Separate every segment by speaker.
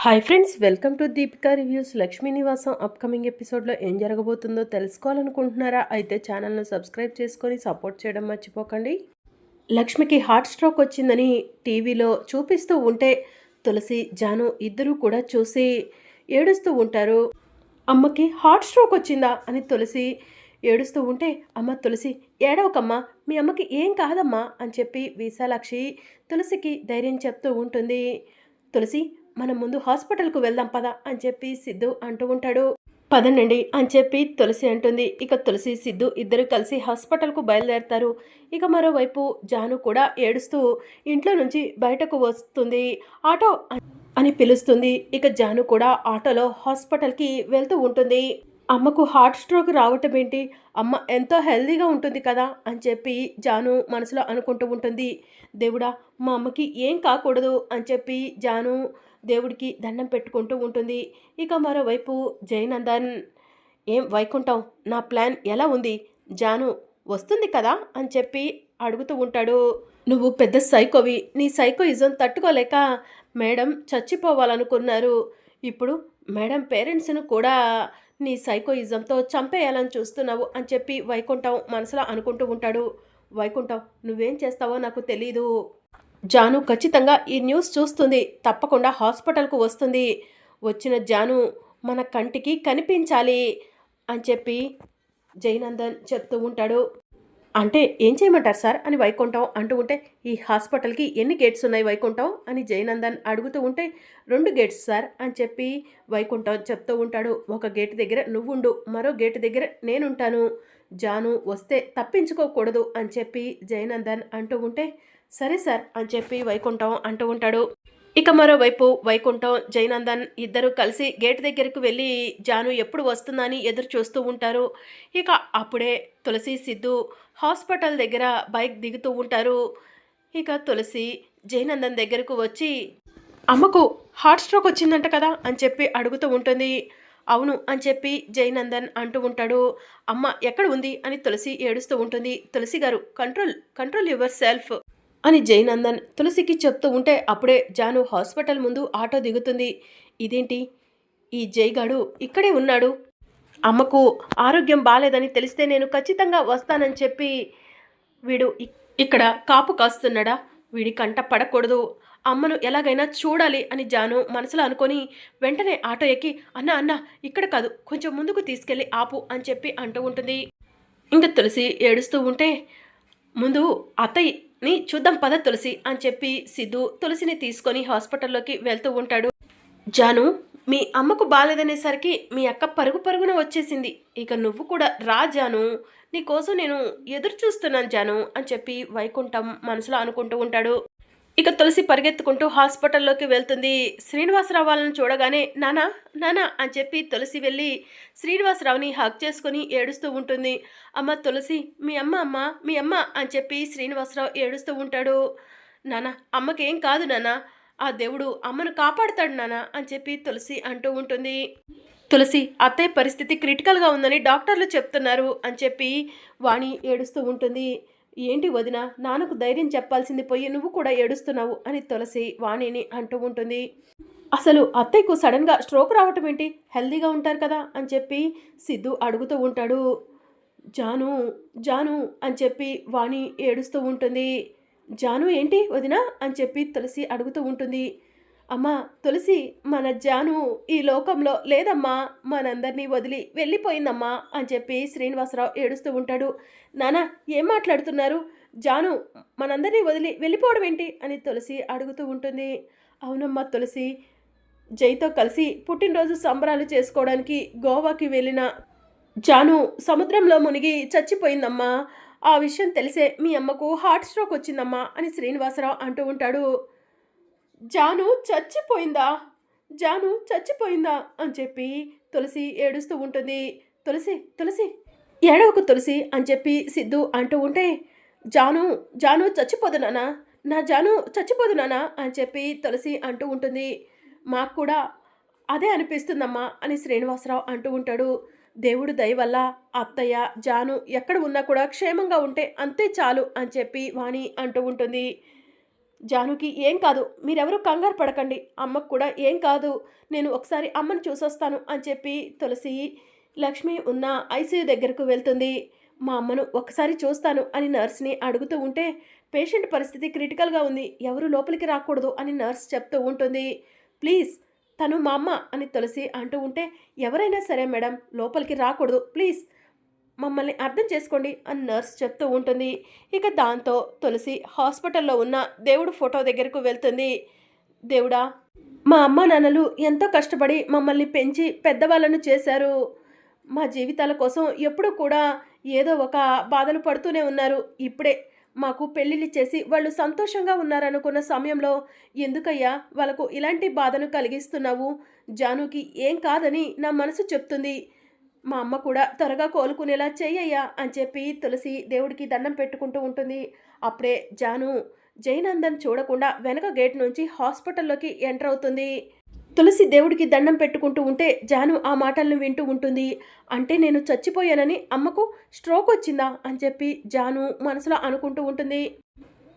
Speaker 1: Hi friends, welcome to Deepika reviews. Lakshmi నివాసం upcoming ఎపిసోడ్లో ఏం జరగబోతుందో తెలుసుకోవాలనుకుంటున్నారా? అయితే ఛానల్ను సబ్స్క్రైబ్ చేసుకొని సపోర్ట్ చేయడం మర్చిపోకండి. లక్ష్మికి హార్ట్ స్ట్రోక్ వచ్చిందని టీవీలో చూపిస్తూ ఉంటే తులసి, జాను ఇద్దరూ కూడా చూసి ఏడుస్తూ ఉంటారు. అమ్మకి హార్ట్ స్ట్రోక్ వచ్చిందా అని తులసి ఏడుస్తూ ఉంటే, అమ్మ తులసి ఏడవకమ్మా, మీ అమ్మకి ఏం కాదమ్మా అని చెప్పి విశాలాక్షి తులసికి ధైర్యం చెప్తూ ఉంటుంది. తులసి, మనం ముందు హాస్పిటల్కు వెళ్దాం పద అని చెప్పి సిద్ధు అంటూ ఉంటాడు. పదనండి అని చెప్పి తులసి అంటుంది. ఇక తులసి, సిద్ధు ఇద్దరు కలిసి హాస్పిటల్కు బయలుదేరతారు. ఇక మరోవైపు జాను కూడా ఏడుస్తూ ఇంట్లో నుంచి బయటకు వస్తుంది. ఆటో అని పిలుస్తుంది. ఇక జాను కూడా ఆటోలో హాస్పిటల్కి వెళ్తూ ఉంటుంది. అమ్మకు హార్ట్ స్ట్రోక్ రావటం ఏంటి, అమ్మ ఎంతో హెల్దీగా ఉంటుంది కదా అని చెప్పి జాను మనసులో అనుకుంటూ ఉంటుంది. దేవుడా, మా అమ్మకి ఏం కాకూడదు అని చెప్పి జాను దేవుడికి దండం పెట్టుకుంటూ ఉంటుంది. ఇక మరోవైపు జయనందన్, ఏం వైకుంఠం, నా ప్లాన్ ఎలా ఉంది, జాను వస్తుంది కదా అని చెప్పి అడుగుతూ ఉంటాడు. నువ్వు పెద్ద సైకోవి, నీ సైకోయిజం తట్టుకోలేక మేడం చచ్చిపోవాలనుకున్నారు. ఇప్పుడు మేడం పేరెంట్స్ను కూడా నీ సైకోయిజంతో చంపేయాలని చూస్తున్నావు అని చెప్పి వైకుంఠం మనసులో అనుకుంటూ ఉంటాడు. వైకుంఠం, నువ్వేం చేస్తావో నాకు తెలీదు. జాను ఖచ్చితంగా ఈ న్యూస్ చూస్తుంది, తప్పకుండా హాస్పిటల్కు వస్తుంది. వచ్చిన జాను మన కంటికి కనిపించాలి అని చెప్పి జయనందన్ చెప్తూ ఉంటాడు. అంటే ఏం చేయమంటారు సార్ అని వైకుంఠం అంటూ ఉంటే, ఈ హాస్పిటల్కి ఎన్ని గేట్స్ ఉన్నాయి వైకుంఠం అని జయనందన్ అడుగుతూ ఉంటే, 2 గేట్స్ సార్ అని చెప్పి వైకుంఠం చెప్తూ ఉంటాడు. ఒక గేట్ దగ్గర నువ్వుండు, మరో గేట్ దగ్గర నేనుంటాను. జాను వస్తే తప్పించుకోకూడదు అని చెప్పి జయనందన్ అంటూ ఉంటే, సరే సార్ అని చెప్పి వైకుంఠం అంటూ ఉంటాడు. ఇక మరోవైపు వైకుంఠం, జయనందన్ ఇద్దరు కలిసి గేట్ దగ్గరకు వెళ్ళి జాను ఎప్పుడు వస్తుందని ఎదురు చూస్తూ ఉంటారు. ఇక అప్పుడే తులసి, సిద్ధు హాస్పిటల్ దగ్గర బైక్ దిగుతూ ఉంటారు. ఇక తులసి జయనందన్ దగ్గరకు వచ్చి, అమ్మకు హార్ట్ స్ట్రోక్ వచ్చిందంట కదా అని చెప్పి అడుగుతూ ఉంటుంది. అవును అని చెప్పి జయనందన్ అంటూ ఉంటాడు. అమ్మ ఎక్కడ ఉంది అని తులసి ఏడుస్తూ ఉంటుంది. తులసి గారు, కంట్రోల్ కంట్రోల్ యువర్ సెల్ఫ్ అని జయనందన్ తులసికి చెప్తూ ఉంటే అప్పుడే జాను హాస్పిటల్ ముందు ఆటో దిగుతుంది. ఇదేంటి, ఈ జైగాడు ఇక్కడే ఉన్నాడు, అమ్మకు ఆరోగ్యం బాలేదని తెలిస్తే నేను ఖచ్చితంగా వస్తానని చెప్పి వీడు ఇక్కడ కాపు కాస్తున్నాడా, వీడి కంట పడకూడదు, అమ్మను ఎలాగైనా చూడాలి అని జాను మనసులో అనుకొని వెంటనే ఆటో ఎక్కి, అన్న అన్న ఇక్కడ కాదు, కొంచెం ముందుకు తీసుకెళ్ళి ఆపు అని చెప్పి అంటూ ఉంటుంది. ఇంకా తులసి ఏడుస్తూ ఉంటే, ముందు అత్తయ్యని చూద్దాం పద తులసి అని చెప్పి సిద్ధు తులసిని తీసుకొని హాస్పిటల్లోకి వెళ్తూ ఉంటాడు. జాను, మీ అమ్మకు బాలేదనేసరికి మీ అక్క పరుగు పరుగున వచ్చేసింది, ఇక నువ్వు కూడా రా జాను, నీకోసం నేను ఎదురు చూస్తున్నాను జాను అని చెప్పి వైకుంఠం మనసులో అనుకుంటూ ఉంటాడు. ఇక తులసి పరిగెత్తుకుంటూ హాస్పిటల్లోకి వెళ్తుంది. శ్రీనివాసరావు వాళ్ళని చూడగానే నానా నానా అని చెప్పి తులసి వెళ్ళి శ్రీనివాసరావుని హగ్ చేసుకుని ఏడుస్తూ ఉంటుంది. అమ్మ తులసి, మీ అమ్మ అమ్మ, మీ అమ్మ అని చెప్పి శ్రీనివాసరావు ఏడుస్తూ ఉంటాడు. నానా, అమ్మకేం కాదు నానా, ఆ దేవుడు అమ్మను కాపాడుతాడు నానా అని చెప్పి తులసి అంటూ ఉంటుంది. తులసి, అత్తయ్య పరిస్థితి క్రిటికల్గా ఉందని డాక్టర్లు చెప్తున్నారు అని చెప్పి వాణి ఏడుస్తూ ఉంటుంది. ఏంటి వదిన, నాన్నకు ధైర్యం చెప్పాల్సింది పోయి నువ్వు కూడా ఏడుస్తున్నావు అని తులసి వాణిని అంటూ ఉంటుంది. అసలు అత్తయ్యకు సడన్గా స్ట్రోక్ రావటం ఏంటి, హెల్దీగా ఉంటారు కదా అని చెప్పి సిద్ధు అడుగుతూ ఉంటాడు. జాను జాను అని చెప్పి వాణి ఏడుస్తూ ఉంటుంది. జాను ఏంటి వదిన అని చెప్పి తులసి అడుగుతూ ఉంటుంది. అమ్మా తులసి, మన జాను ఈ లోకంలో లేదమ్మా, మనందరినీ వదిలి వెళ్ళిపోయిందమ్మా అని చెప్పి శ్రీనివాసరావు ఏడుస్తూ ఉంటాడు. నానా, ఏం మాట్లాడుతున్నారు, జాను మనందరినీ వదిలి వెళ్ళిపోవడం ఏంటి అని తులసి అడుగుతూ ఉంటుంది. అవునమ్మా తులసి, జైతో కలిసి పుట్టినరోజు సంబరాలు చేసుకోవడానికి గోవాకి వెళ్ళిన జాను సముద్రంలో మునిగి చచ్చిపోయిందమ్మా, ఆ విషయం తెలిసే మీ అమ్మకు హార్ట్ స్ట్రోక్ వచ్చిందమ్మా అని శ్రీనివాసరావు అంటూ ఉంటాడు. జాను చచ్చిపోయిందా, జాను చచ్చిపోయిందా అని చెప్పి తులసి ఏడుస్తూ ఉంటుంది. తులసి తులసి ఏడవకు తులసి అని చెప్పి సిద్ధు అంటూ ఉంటే, జాను జాను చచ్చిపోదు నానా, నా జాను చచ్చిపోదు నానా అని చెప్పి తులసి అంటూ ఉంటుంది. మాకు కూడా అదే అనిపిస్తుందమ్మా అని శ్రీనివాసరావు అంటూ ఉంటాడు. దేవుడు దయ వల్ల అత్తయ్య జాను ఎక్కడ ఉన్నా కూడా క్షేమంగా ఉంటే అంతే చాలు అని చెప్పి వాణి అంటూ ఉంటుంది. జానుకి ఏం కాదు, మీరెవరూ కంగారు పడకండి, అమ్మకు కూడా ఏం కాదు, నేను ఒకసారి అమ్మని చూసొస్తాను అని చెప్పి తులసి లక్ష్మి ఉన్న ఐసీయూ దగ్గరకు వెళ్తుంది. మా అమ్మను ఒకసారి చూస్తాను అని నర్స్ని అడుగుతూ ఉంటే, పేషెంట్ పరిస్థితి క్రిటికల్గా ఉంది, ఎవరు లోపలికి రాకూడదు అని నర్స్ చెప్తూ ఉంటుంది. ప్లీజ్, తను మా అమ్మ అని తులసి అంటూ ఉంటే, ఎవరైనా సరే మేడం లోపలికి రాకూడదు, ప్లీజ్ మమ్మల్ని అర్థం చేసుకోండి అని నర్స్ చెప్తూ ఉంటుంది. ఇక దాంతో తులసి హాస్పిటల్లో ఉన్న దేవుడు ఫోటో దగ్గరకు వెళ్తుంది. దేవుడా, మా అమ్మ నాన్నలు ఎంతో కష్టపడి మమ్మల్ని పెంచి పెద్దవాళ్ళను చేశారు. మా జీవితాల కోసం ఎప్పుడూ కూడా ఏదో ఒక బాధలు పడుతూనే ఉన్నారు. ఇప్పుడే మాకు పెళ్ళిళ్ళు చేసి వాళ్ళు సంతోషంగా ఉన్నారనుకున్న సమయంలో ఎందుకయ్యా వాళ్ళకు ఇలాంటి బాధను కలిగిస్తున్నావు? జానుకి ఏం కాదని నా మనసు చెప్తుంది. మా అమ్మ కూడా త్వరగా కోలుకునేలా చెయ్యయ్యా అని చెప్పి తులసి దేవుడికి దండం పెట్టుకుంటూ ఉంటుంది. అప్పుడే జాను జయనందన్ చూడకుండా వెనక గేట్ నుంచి హాస్పిటల్లోకి ఎంటర్ అవుతుంది. తులసి దేవుడికి దండం పెట్టుకుంటూ ఉంటే జాను ఆ మాటలను వింటూ ఉంటుంది. అంటే నేను చచ్చిపోయానని అమ్మకు స్ట్రోక్ వచ్చిందా అని చెప్పి జాను మనసులో అనుకుంటూ ఉంటుంది.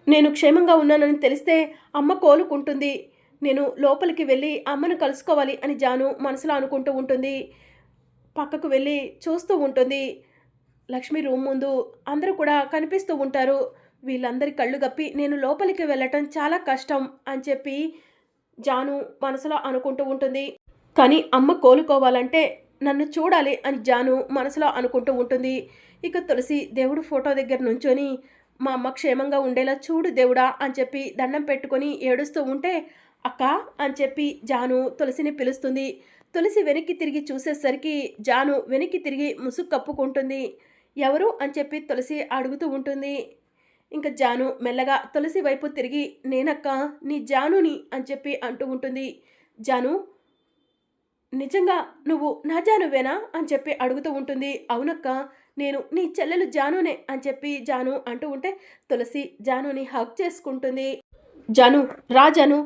Speaker 1: నేను క్షేమంగా ఉన్నానని తెలిస్తే అమ్మ కోలుకుంటుంది, నేను లోపలికి వెళ్ళి అమ్మను కలుసుకోవాలి అని జాను మనసులో అనుకుంటూ ఉంటుంది. పక్కకు వెళ్ళి చూస్తూ ఉంటుంది. లక్ష్మి రూమ్ ముందు అందరూ కూడా కనిపిస్తూ ఉంటారు. వీళ్ళందరి కళ్ళు గప్పి నేను లోపలికి వెళ్ళటం చాలా కష్టం అని చెప్పి జాను మనసులో అనుకుంటూ ఉంటుంది. కానీ అమ్మ కోలుకోవాలంటే నన్ను చూడాలి అని జాను మనసులో అనుకుంటూ ఉంటుంది. ఇక తులసి దేవుడు ఫోటో దగ్గర నుంచొని మా అమ్మ క్షేమంగా ఉండేలా చూడు దేవుడా అని చెప్పి దండం పెట్టుకొని ఏడుస్తూ ఉంటే, అక్క అని చెప్పి జాను తులసిని పిలుస్తుంది. తులసి వెనక్కి తిరిగి చూసేసరికి జాను వెనక్కి తిరిగి ముసుగు కప్పుకుంటుంది. ఎవరు అని చెప్పి తులసి అడుగుతూ ఉంటుంది. ఇంకా జాను మెల్లగా తులసి వైపు తిరిగి, నేనక్క నీ జానుని అని చెప్పి అంటూ ఉంటుంది. జాను, నిజంగా నువ్వు నా జానువేనా అని చెప్పి అడుగుతూ ఉంటుంది. అవునక్క, నేను నీ చెల్లెలు జానునే అని చెప్పి జాను అంటూ ఉంటే తులసి జానుని హగ్ చేసుకుంటుంది. జాను, రా జాను,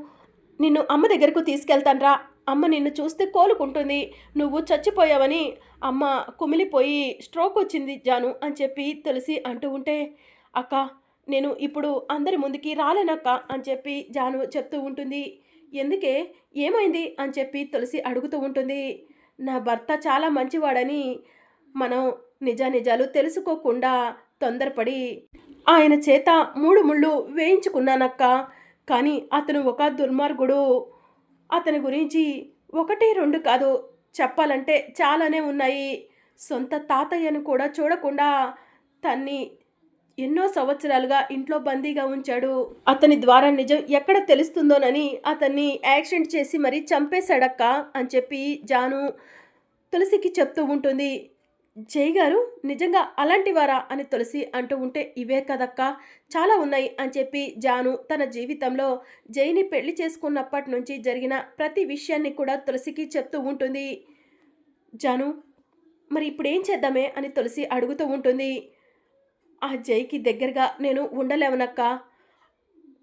Speaker 1: నిన్ను అమ్మ దగ్గరకు తీసుకెళ్తాను రా, అమ్మ నిన్ను చూస్తే కోలుకుంటుంది, నువ్వు చచ్చిపోయావని అమ్మ కుమిలిపోయి స్ట్రోక్ వచ్చింది జాను అని చెప్పి తులసి అంటూ ఉంటే, అక్క నేను ఇప్పుడు అందరి ముందుకి రాలేనక్క అని చెప్పి జాను చెప్తూ ఉంటుంది. ఎందుకే, ఏమైంది అని చెప్పి తులసి అడుగుతూ ఉంటుంది. నా భర్త చాలా మంచివాడని మనం నిజానిజాలు తెలుసుకోకుండా తొందరపడి ఆయన చేత 3 ముళ్ళు వేయించుకున్నానక్క, కానీ అతను ఒక దుర్మార్గుడు. అతని గురించి 1, 2 కాదు, చెప్పాలంటే చాలానే ఉన్నాయి. సొంత తాతయ్యను కూడా చూడకుండా తన్ని ఎన్నో సంవత్సరాలుగా ఇంట్లో బందీగా ఉంచాడు. అతని ద్వారా నిజం ఎక్కడ తెలుస్తుందోనని అతన్ని యాక్సిడెంట్ చేసి మరీ చంపేశాడక్క అని చెప్పి జాను తులసికి చెప్తూ ఉంటుంది. జై గారు నిజంగా అలాంటివారా అని తులసి అంటూ ఉంటే, ఇవే కదక్క చాలా ఉన్నాయి అని చెప్పి జాను తన జీవితంలో జైని పెళ్లి చేసుకున్నప్పటి నుంచి జరిగిన ప్రతి విషయాన్ని కూడా తులసికి చెప్తూ ఉంటుంది. జాను, మరి ఇప్పుడు ఏం చేద్దామే అని తులసి అడుగుతూ ఉంటుంది. ఆ జైకి దగ్గరగా నేను ఉండలేవనక్క,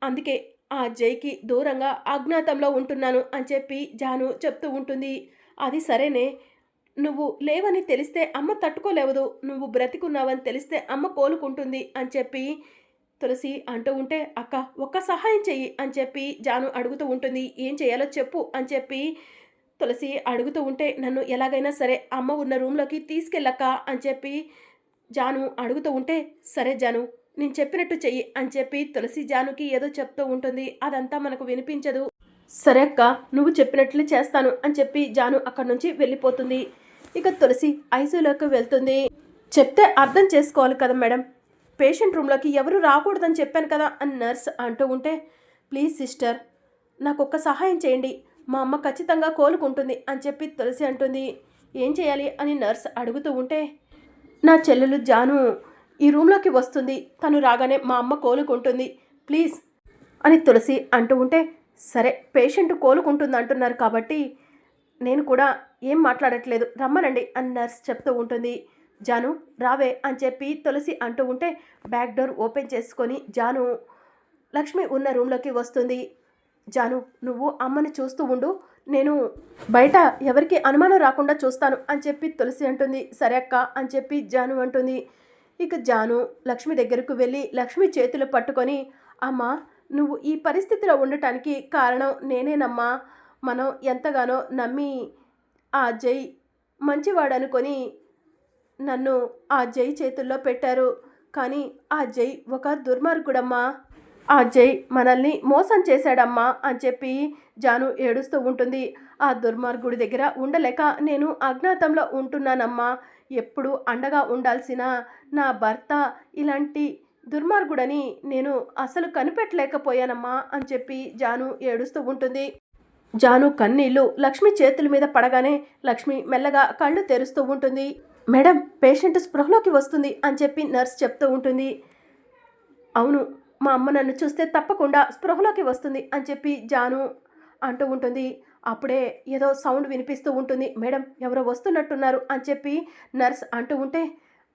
Speaker 1: అందుకే ఆ జైకి దూరంగా అజ్ఞాతంలో ఉంటున్నాను అని చెప్పి జాను చెప్తూ ఉంటుంది. అది సరేనే, నువ్వు లేవని తెలిస్తే అమ్మ తట్టుకోలేవదు, నువ్వు బ్రతికున్నావని తెలిస్తే అమ్మ కోలుకుంటుంది అని చెప్పి తులసి అంటూ ఉంటే, అక్క ఒక్క సహాయం చెయ్యి అని చెప్పి జాను అడుగుతూ ఉంటుంది. ఏం చేయాలో చెప్పు అని చెప్పి తులసి అడుగుతూ ఉంటే, నన్ను ఎలాగైనా సరే అమ్మ ఉన్న రూమ్లోకి తీసుకెళ్ళక్క అని చెప్పి జాను అడుగుతూ ఉంటే, సరే జాను నేను చెప్పినట్టు చెయ్యి అని చెప్పి తులసి జానుకి ఏదో చెప్తూ ఉంటుంది. అదంతా మనకు వినిపించదు. సరే అక్క, నువ్వు చెప్పినట్లు చేస్తాను అని చెప్పి జాను అక్కడి నుంచి వెళ్ళిపోతుంది. ఇక తులసి ఐసీయూలోకి వెళ్తుంది. చెప్తే అర్థం చేసుకోవాలి కదా మేడం, పేషెంట్ రూమ్లోకి ఎవరు రాకూడదని చెప్పాను కదా అని నర్స్ అంటూ ఉంటే, ప్లీజ్ సిస్టర్ నాకు ఒక్క సహాయం చేయండి, మా అమ్మ ఖచ్చితంగా కోలుకుంటుంది అని చెప్పి తులసి అంటుంది. ఏం చేయాలి అని నర్స్ అడుగుతూ ఉంటే, నా చెల్లెలు జాను ఈ రూమ్లోకి వస్తుంది, తను రాగానే మా అమ్మ కోలుకుంటుంది ప్లీజ్ అని తులసి అంటూ ఉంటే, సరే పేషెంట్ కోలుకుంటుంది అంటున్నారు కాబట్టి నేను కూడా ఏం మాట్లాడట్లేదు, రమ్మనండి అని నర్స్ చెప్తూ ఉంటుంది. జాను రావే అని చెప్పి తులసి అంటూ ఉంటే బ్యాక్ డోర్ ఓపెన్ చేసుకొని జాను లక్ష్మి ఉన్న రూమ్లోకి వస్తుంది. జాను, నువ్వు అమ్మని చూస్తూ ఉండు, నేను బయట ఎవరికి అనుమానం రాకుండా చూస్తాను అని చెప్పి తులసి అంటుంది. సరే అక్క అని చెప్పి జాను అంటుంది. ఇక జాను లక్ష్మి దగ్గరకు వెళ్ళి లక్ష్మి చేతులు పట్టుకొని, అమ్మ నువ్వు ఈ పరిస్థితిలో ఉండటానికి కారణం నేనేనమ్మా. మనం ఎంతగానో నమ్మి ఆ జై మంచివాడనుకొని నన్ను ఆ జై చేతుల్లో పెట్టారు. కానీ ఆ జై ఒక దుర్మార్గుడమ్మా. ఆ జై మనల్ని మోసం చేశాడమ్మా అని చెప్పి జాను ఏడుస్తూ ఉంటుంది. ఆ దుర్మార్గుడి దగ్గర ఉండలేక నేను అజ్ఞాతంలో ఉంటున్నానమ్మా. ఎప్పుడు అండగా ఉండాల్సిన నా భర్త ఇలాంటి దుర్మార్గుడని నేను అసలు కనిపెట్టలేకపోయానమ్మా అని చెప్పి జాను ఏడుస్తూ ఉంటుంది. జాను కన్నీళ్లు లక్ష్మి చేతుల మీద పడగానే లక్ష్మి మెల్లగా కళ్ళు తెరుస్తూ ఉంటుంది. మేడం, పేషెంట్ స్పృహలోకి వస్తుంది అని చెప్పి నర్స్ చెప్తూ ఉంటుంది. అవును, మా అమ్మ నన్ను చూస్తే తప్పకుండా స్పృహలోకి వస్తుంది అని చెప్పి జాను అంటూ ఉంటుంది. అప్పుడే ఏదో సౌండ్ వినిపిస్తూ ఉంటుంది. మేడం, ఎవరో వస్తున్నట్టున్నారు అని చెప్పి నర్స్ అంటూ ఉంటే,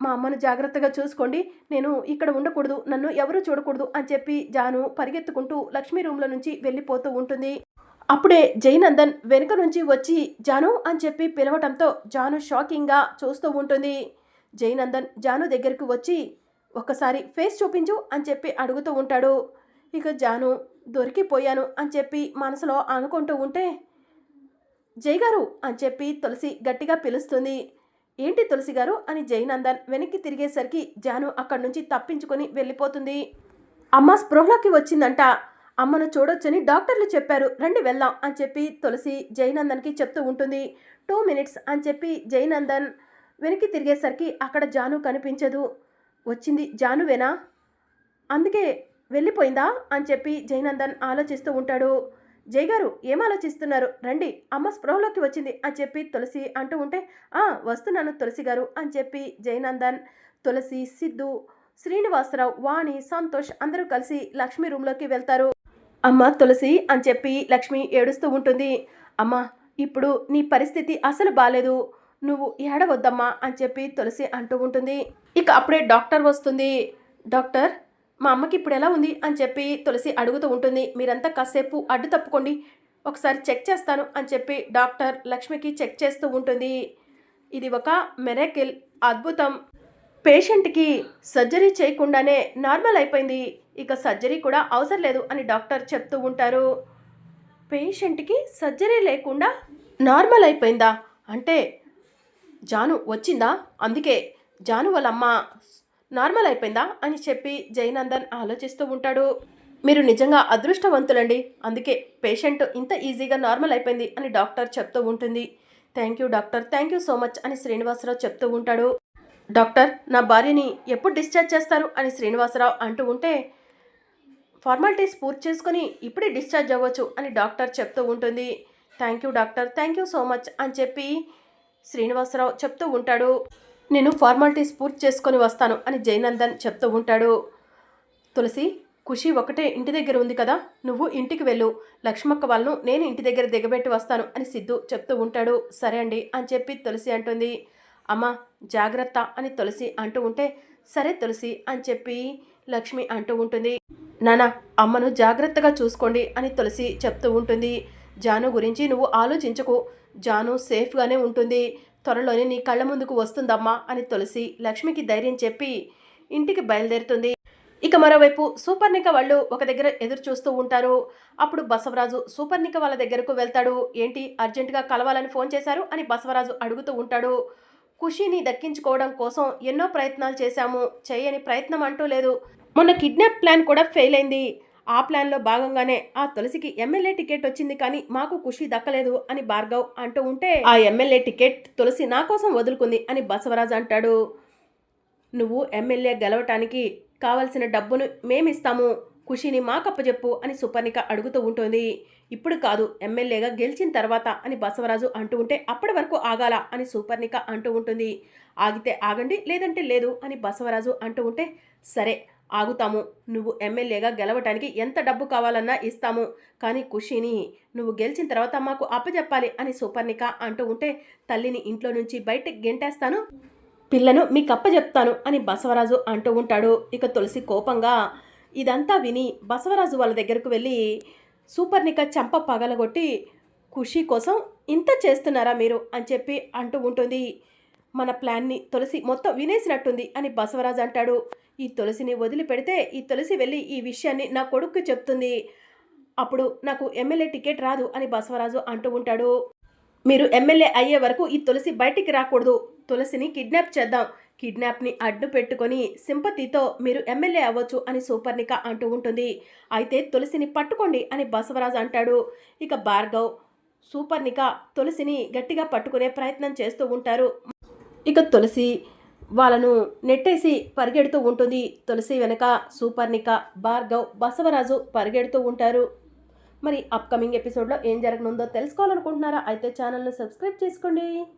Speaker 1: మా అమ్మను జాగ్రత్తగా చూసుకోండి, నేను ఇక్కడ ఉండకూడదు, నన్ను ఎవరూ చూడకూడదు అని చెప్పి జాను పరిగెత్తుకుంటూ లక్ష్మి రూమ్లో నుంచి వెళ్ళిపోతూ ఉంటుంది. అప్పుడే జయనందన్ వెనుక నుంచి వచ్చి జాను అని చెప్పి పిలవటంతో జాను షాకింగ్గా చూస్తూ ఉంటుంది. జయనందన్ జాను దగ్గరకు వచ్చి ఒక్కసారి ఫేస్ చూపించు అని చెప్పి అడుగుతూ ఉంటాడు. ఇక జాను దొరికిపోయాను అని చెప్పి మనసులో అనుకుంటూ ఉంటే, జై గారు అని చెప్పి తులసి గట్టిగా పిలుస్తుంది. ఏంటి తులసి గారు అని జయనందన్ వెనక్కి తిరిగేసరికి జాను అక్కడి నుంచి తప్పించుకొని వెళ్ళిపోతుంది. అమ్మ స్పృహలోకి వచ్చిందంట, అమ్మను చూడొచ్చని డాక్టర్లు చెప్పారు, రండి వెళ్దాం అని చెప్పి తులసి జయనందన్కి చెప్తూ ఉంటుంది. 2 minutes అని చెప్పి జయనందన్ వెనక్కి తిరిగేసరికి అక్కడ జాను కనిపించదు. వచ్చింది జానువేనా, అందుకే వెళ్ళిపోయిందా అని చెప్పి జయనందన్ ఆలోచిస్తూ ఉంటాడు. జై గారు ఏం ఆలోచిస్తున్నారు, రండి, అమ్మ స్పృహలోకి వచ్చింది అని చెప్పి తులసి అంటూ ఉంటే, వస్తున్నాను తులసి గారు అని చెప్పి జయనందన్, తులసి, సిద్ధు, శ్రీనివాసరావు, వాణి, సంతోష్ అందరూ కలిసి లక్ష్మి రూమ్లోకి వెళ్తారు. అమ్మ తులసి అని చెప్పి లక్ష్మి ఏడుస్తూ ఉంటుంది. అమ్మ, ఇప్పుడు నీ పరిస్థితి అసలు బాలేదు, నువ్వు ఏడవద్దమ్మా అని చెప్పి తులసి అంటూ ఉంటుంది. ఇక అప్పుడే డాక్టర్ వస్తుంది. డాక్టర్, మా అమ్మకి ఇప్పుడు ఎలా ఉంది అని చెప్పి తులసి అడుగుతూ ఉంటుంది. మీరంతా కాసేపు అడ్డు తప్పుకోండి, ఒకసారి చెక్ చేస్తాను అని చెప్పి డాక్టర్ లక్ష్మికి చెక్ చేస్తూ ఉంటుంది. ఇది ఒక మిరాకిల్, అద్భుతం. పేషెంట్కి సర్జరీ చేయకుండానే నార్మల్ అయిపోయింది, ఇక సర్జరీ కూడా అవసరం లేదు అని డాక్టర్ చెప్తూ ఉంటారు. పేషెంట్కి సర్జరీ లేకుండా నార్మల్ అయిపోయిందా అంటే జాను వచ్చిందా, అందుకే జాను వాళ్ళ అమ్మ నార్మల్ అయిపోయిందా అని చెప్పి జయనందన్ ఆలోచిస్తూ ఉంటాడు. మీరు నిజంగా అదృష్టవంతులండి, అందుకే పేషెంట్ ఇంత ఈజీగా నార్మల్ అయిపోయింది అని డాక్టర్ చెప్తూ ఉంటుంది. Thank you doctor, thank you so much అని శ్రీనివాసరావు చెప్తూ ఉంటాడు. డాక్టర్, నా భార్యని ఎప్పుడు డిశ్చార్జ్ చేస్తారు అని శ్రీనివాసరావు అంటూ ఉంటే, ఫార్మాలిటీస్ పూర్తి చేసుకొని ఇప్పుడే డిశ్చార్జ్ అవ్వచ్చు అని డాక్టర్ చెప్తూ ఉంటుంది. Thank you doctor, thank you so much అని చెప్పి శ్రీనివాసరావు చెప్తూ ఉంటాడు. నేను ఫార్మాలిటీస్ పూర్తి చేసుకొని వస్తాను అని జయనందన్ చెప్తూ ఉంటాడు. తులసి, ఖుషి ఒకటే ఇంటి దగ్గర ఉంది కదా, నువ్వు ఇంటికి వెళ్ళు, లక్ష్మక్క వాళ్ళను నేను ఇంటి దగ్గర దిగబెట్టి వస్తాను అని సిద్ధు చెప్తూ ఉంటాడు. సరే అండి అని చెప్పి తులసి అంటుంది. అమ్మ జాగ్రత్త అని తులసి అంటూ ఉంటే, సరే తులసి అని చెప్పి లక్ష్మి అంటూ ఉంటుంది. నానా, అమ్మను జాగ్రత్తగా చూసుకోండి అని తులసి చెప్తూ ఉంటుంది. జాను గురించి నువ్వు ఆలోచించకు, జాను సేఫ్గానే ఉంటుంది, త్వరలోనే నీ కళ్ళ ముందుకు వస్తుందమ్మా అని తులసి లక్ష్మికి ధైర్యం చెప్పి ఇంటికి బయలుదేరుతుంది. ఇక మరోవైపు సూపర్నిక వాళ్ళు ఒక దగ్గర ఎదురు చూస్తూ ఉంటారు. అప్పుడు బసవరాజు సూపర్నిక వాళ్ళ దగ్గరకు వెళ్తాడు. ఏంటి అర్జెంటుగా కలవాలని ఫోన్ చేశారు అని బసవరాజు అడుగుతూ ఉంటాడు. ఖుషీని దక్కించుకోవడం కోసం ఎన్నో ప్రయత్నాలు చేశాము, చేయని ప్రయత్నం అంటూ లేదు, మొన్న కిడ్నాప్ ప్లాన్ కూడా ఫెయిల్ అయింది, ఆ ప్లాన్లో భాగంగానే ఆ తులసికి ఎమ్మెల్యే టికెట్ వచ్చింది, కానీ మాకు ఖుషి దక్కలేదు అని భార్గవ్ అంటూ ఉంటే, ఆ ఎమ్మెల్యే టికెట్ తులసి నా కోసం వదులుకుంది అని బసవరాజు అంటాడు. నువ్వు ఎమ్మెల్యే గెలవటానికి కావలసిన డబ్బును మేమిస్తాము, ఖుషిని మాకప్పచెప్పు అని సుపర్ణిక అడుగుతూ ఉంటుంది. ఇప్పుడు కాదు, ఎమ్మెల్యేగా గెలిచిన తర్వాత అని బసవరాజు అంటూ ఉంటే, అప్పటి వరకు ఆగాల అని సుపర్ణిక అంటూ ఉంటుంది. ఆగితే ఆగండి, లేదంటే లేదు అని బసవరాజు అంటూ ఉంటే, సరే ఆగుతాము, నువ్వు ఎమ్మెల్యేగా గెలవటానికి ఎంత డబ్బు కావాలన్నా ఇస్తాము, కానీ ఖుషిని నువ్వు గెలిచిన తర్వాత మాకు అప్పచెప్పాలి అని సుపర్ణిక అంటూ ఉంటే, తల్లిని ఇంట్లో నుంచి బయటకు గెంటేస్తాను, పిల్లను మీకు అప్పచెప్తాను అని బసవరాజు అంటూ ఉంటాడు. ఇక తులసి కోపంగా ఇదంతా విని బసవరాజు వాళ్ళ దగ్గరకు వెళ్ళి, సూపర్నిక చెంప పగలగొట్టి, ఖుషి కోసం ఇంత చేస్తున్నారా మీరు అని చెప్పి అంటూ ఉంటుంది. మన ప్లాన్ని తులసి మొత్తం వినేసినట్టుంది అని బసవరాజు అంటాడు. ఈ తులసిని వదిలిపెడితే ఈ తులసి వెళ్ళి ఈ విషయాన్ని నా కొడుక్కి చెప్తుంది. అప్పుడు నాకు ఎమ్మెల్యే టికెట్ రాదు అని బసవరాజు అంటూ ఉంటాడు. మీరు ఎమ్మెల్యే అయ్యే వరకు ఈ తులసి బయటికి రాకూడదు. తులసిని కిడ్నాప్ చేద్దాం. కిడ్నాప్ని అడ్డు పెట్టుకొని సింపతితో మీరు ఎమ్మెల్యే అవ్వచ్చు అని సూపర్ణిక అంటూ ఉంటుంది. అయితే తులసిని పట్టుకోండి అని బసవరాజు అంటాడు. ఇక భార్గవ్, సూపర్ణిక తులసిని గట్టిగా పట్టుకునే ప్రయత్నం చేస్తూ ఉంటారు. ఇక తులసి వాళ్ళను నెట్టేసి పరిగెడుతూ ఉంటుంది. తులసి వెనక సూపర్ణిక, భార్గవ్, బసవరాజు పరిగెడుతూ ఉంటారు. మరి అప్కమింగ్ ఎపిసోడ్లో ఏం జరగనుందో తెలుసుకోవాలనుకుంటున్నారా? అయితే ఛానల్ను సబ్స్క్రైబ్ చేసుకోండి.